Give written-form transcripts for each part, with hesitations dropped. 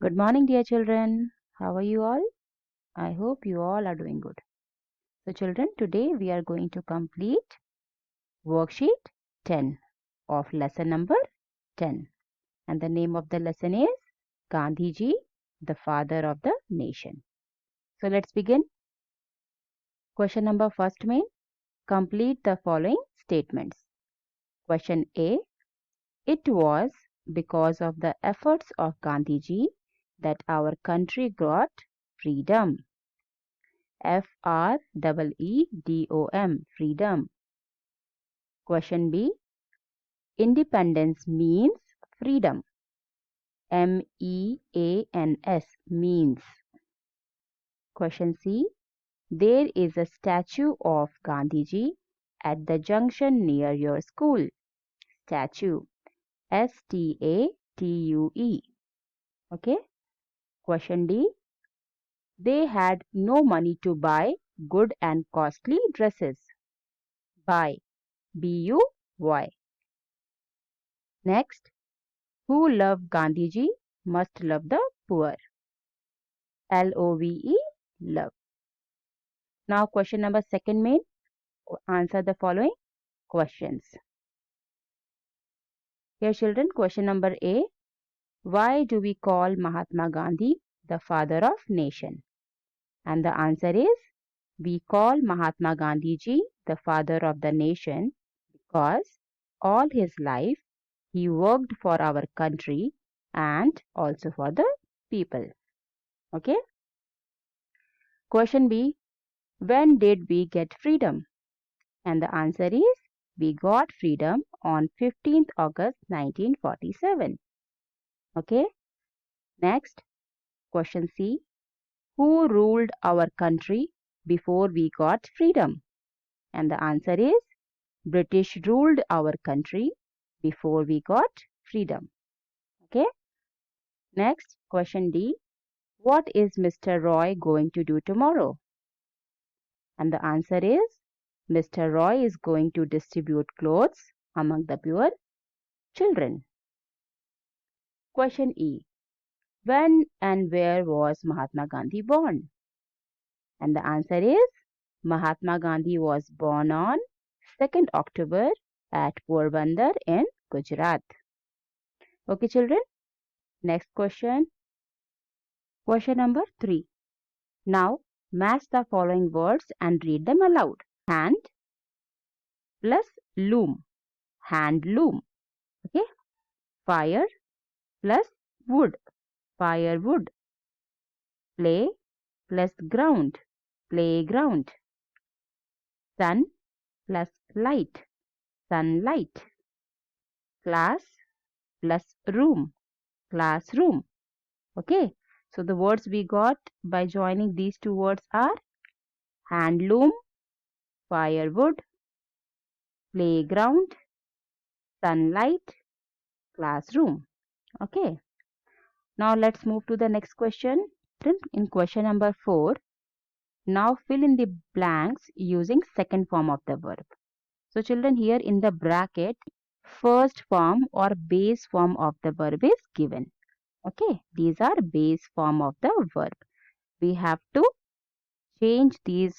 Good morning, dear children. How are you all? I hope you all are doing good. So, children, today we are going to complete worksheet 10 of lesson number 10. And the name of the lesson is Gandhiji, the father of the nation. So, let's begin. Question number first main. Complete the following statements. Question A. It was because of the efforts of Gandhiji that our country got freedom. FREEDOM, freedom. Question B. Independence means freedom. MEANS, means. Question C. There is a statue of Gandhiji at the junction near your school. Statue. STATUE. Okay. Question D. They had no money to buy good and costly dresses. Buy. BUY. Next. Who love Gandhiji must love the poor. LOVE, love. Now question number second main. Answer the following questions. Here children, question number A. Why do we call Mahatma Gandhi the father of nation? And the answer is, we call Mahatma Gandhiji the father of the nation because all his life he worked for our country and also for the people. Okay. Question B. When did we get freedom? And the answer is, we got freedom on 15th August 1947. Okay. Next, question C. Who ruled our country before we got freedom? And the answer is, British ruled our country before we got freedom. Okay. Next, question D. What is Mr. Roy going to do tomorrow? And the answer is, Mr. Roy is going to distribute clothes among the poor children. Question E. When and where was Mahatma Gandhi born? And the answer is, Mahatma Gandhi was born on 2nd October at Porbandar in Gujarat. Okay, children. Next question. Question number 3. Now, match the following words and read them aloud. Hand plus loom. Handloom. Okay. Fire plus wood. Firewood. Play plus ground. Playground. Sun plus light. Sunlight. Class plus room. Classroom. Okay. So the words we got by joining these two words are handloom, firewood, playground, sunlight, classroom. Okay. Now let's move to the next question. In question number 4, now fill in the blanks using second form of the verb. So children, here in the bracket, first form or base form of the verb is given. Okay, these are base form of the verb. We have to change these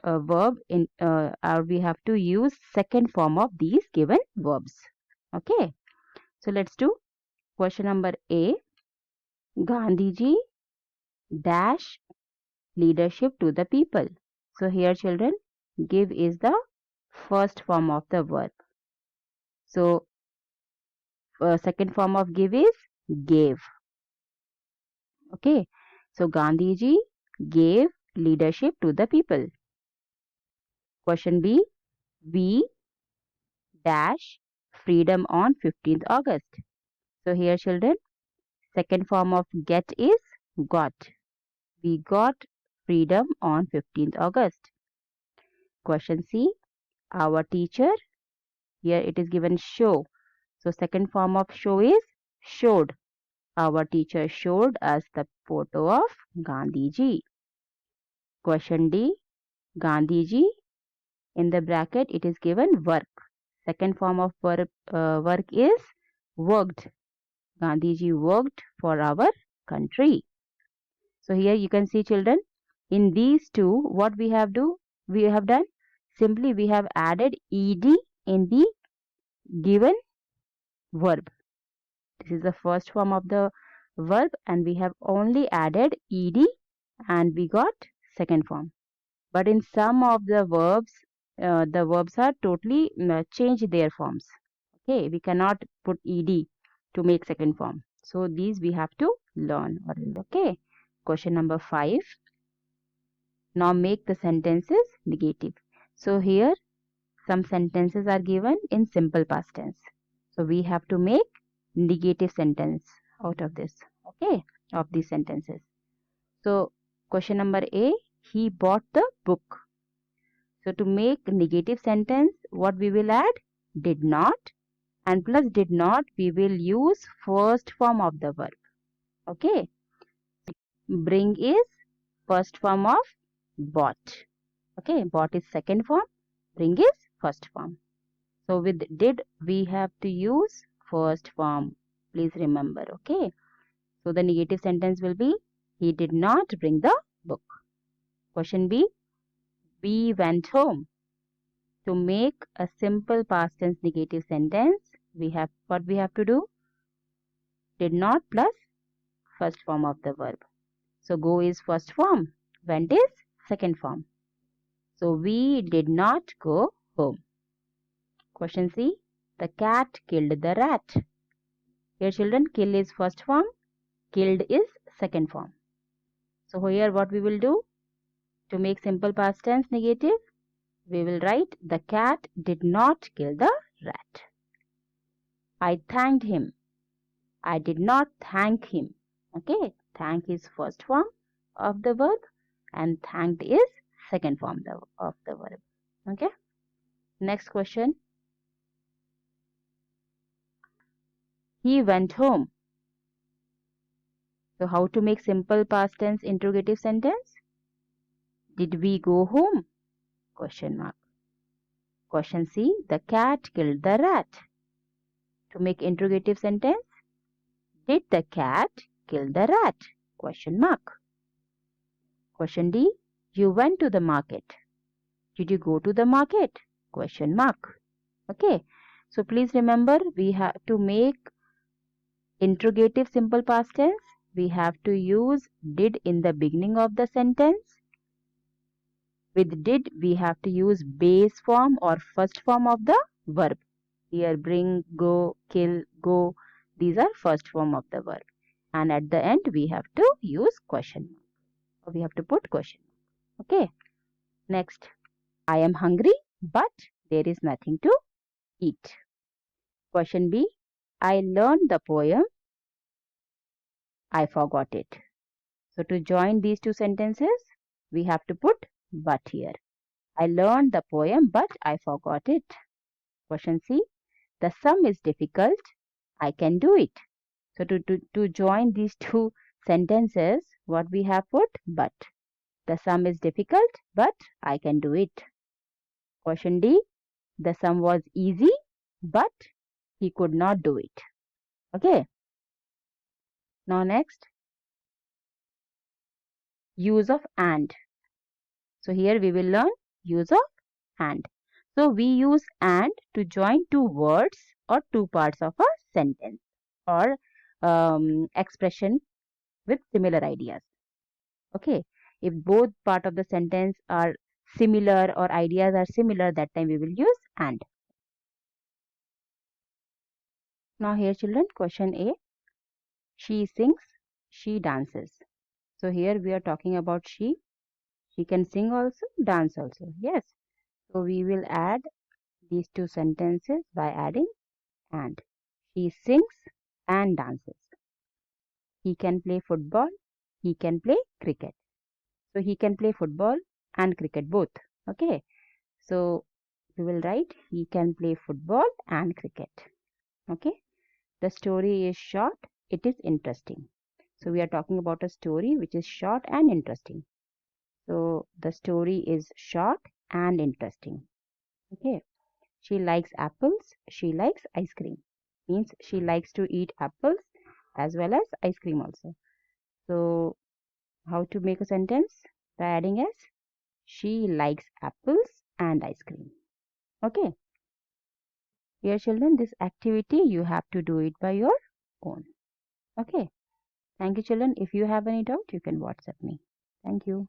verb in or we have to use second form of these given verbs. Okay, so let's do question number A. Gandhiji dash leadership to the people. So here children, give is the first form of the verb. So second form of give is gave. Okay, so Gandhiji gave leadership to the people. Question B. We dash freedom on 15th August. So here children, second form of get is got. We got freedom on 15th August. Question C. Our teacher, here it is given show. So second form of show is showed. Our teacher showed us the photo of Gandhiji. Question D. Gandhiji, in the bracket it is given work. Second form of work is worked. Gandhiji worked for our country. So here you can see, children, in these two, what we have done, simply we have added ed in the given verb. This is the first form of the verb and we have only added ed and we got second form. But in some of the verbs are totally change their forms. Okay, we cannot put ed to make second form. So these we have to learn. Okay, question number 5. Now make the sentences negative. So here some sentences are given in simple past tense. So we have to make negative sentence out of this. Okay, of these sentences. So question number A, he bought the book. So to make negative sentence, what we will add? Did not, and plus did not, we will use first form of the verb. Okay, bring is first form of bought. Okay, bought is second form, bring is first form. So with did, we have to use first form. Please remember, okay? So the negative sentence will be, he did not bring the book. Question B, we went home. To make a simple past tense negative sentence, we have what we have to do? Did not plus first form of the verb. So go is first form, went is second form. So we did not go home. Question C, the cat killed the rat. Here children, kill is first form, killed is second form. So here what we will do? To make simple past tense negative, we will write the cat did not kill the rat. I thanked him. I did not thank him. Okay, thank is first form of the verb and thanked is second form of the verb. Okay, next question. He went home. So how to make simple past tense interrogative sentence? Did we go home? Question mark. Question C, the cat killed the rat. To make interrogative sentence, did the cat kill the rat? Question mark. Question D, you went to the market. Did you go to the market? Question mark. Okay, so please remember, we have to make interrogative simple past tense. We have to use did in the beginning of the sentence. With did, we have to use base form or first form of the verb. Here, bring, go, kill, go. These are first form of the verb. And at the end, we have to use question mark. We have to put question mark. Okay. Next, I am hungry, but there is nothing to eat. Question B, I learned the poem. I forgot it. So to join these two sentences, we have to put but here. I learned the poem, but I forgot it. Question C, the sum is difficult. I can do it. So to join these two sentences, what we have put? But. The sum is difficult, but I can do it. Question D, the sum was easy, but he could not do it. Okay. Now next, use of and. So here we will learn use of and. So we use and to join two words or two parts of a sentence or expression with similar ideas. Okay, if both part of the sentence are similar or ideas are similar, that time we will use and. Now here children, question A, she sings, she dances. So here we are talking about she can sing also, dance also. Yes, so we will add these two sentences by adding and. He sings and dances. He can play football, he can play cricket. So he can play football and cricket both. Okay, so we will write he can play football and cricket. Okay, the story is short, it is interesting. So we are talking about a story which is short and interesting. So the story is short and interesting. Okay, she likes apples, she likes ice cream. Means she likes to eat apples as well as ice cream also. So how to make a sentence? By adding s. She likes apples and ice cream. Okay. Dear children, this activity you have to do it by your own. Okay. Thank you, children. If you have any doubt, you can WhatsApp me. Thank you.